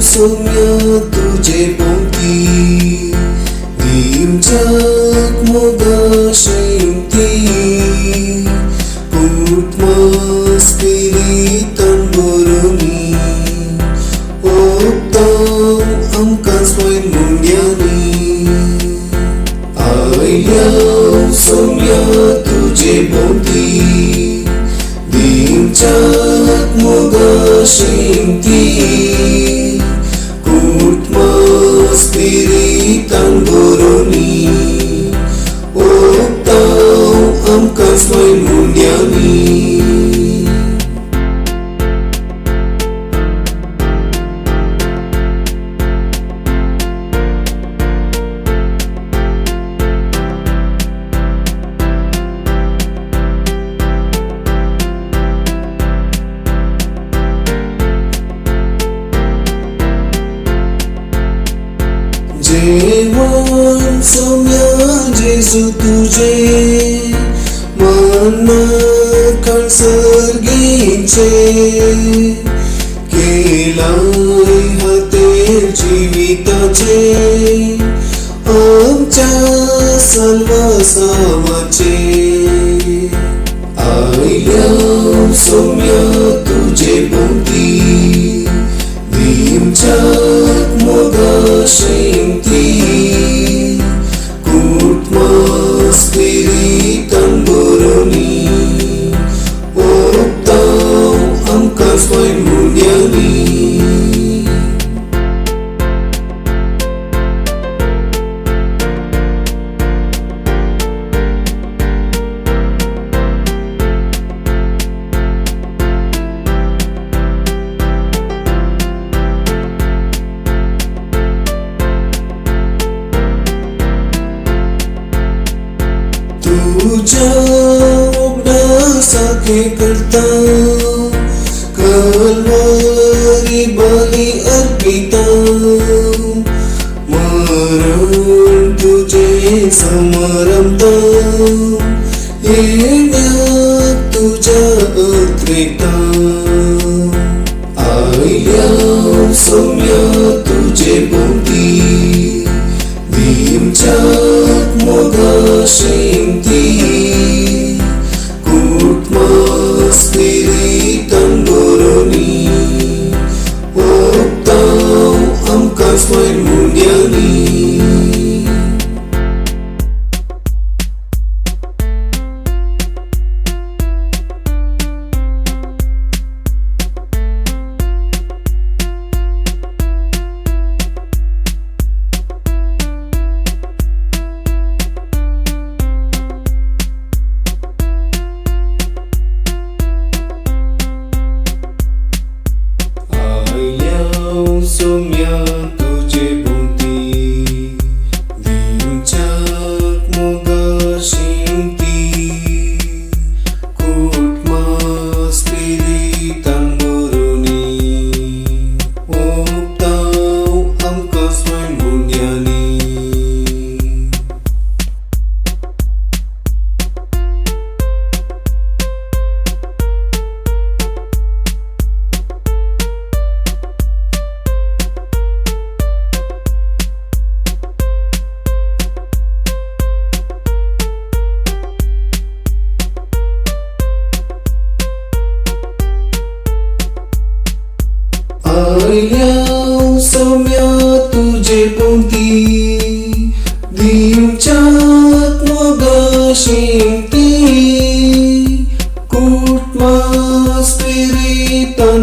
सौम्य तुझे पोंती दिवचक Moga शिंती पुटमा spiritan boroni optam amka swain mundyani ayya सौम्य तुझे पोंती दिवचक Moga शिंती पुटमा spiritan boroni optam amka swain mundyani जेवण सौम्य जेसु तुझे मन कणसर्गीचे केलाय हाते जीविताचे आमच्या सर्वसामाचे आयल्या सौम्य तुझे पोंती दिवचक Moga शिंती पुटमा spiritan boroni optam amka swain mundyani तुझ्या उगडासाखे करता कल्वरी बली अर्पिता मरण तुझे समरमता येण्यात तुझ्या अत्रेता आयल्या सौम्य तुझे पोंती दिवचक Moga शिंती पुटमा spiritan boroni optam amka swain mundyani सौम्य तुझे पोंती दिवचक Moga शिंती पुटमा spiritan boroni optam amka swain mundyani आयल्या सौम्य तुझे पोंती दिवचक मोगा शिंती पुटमा spiritan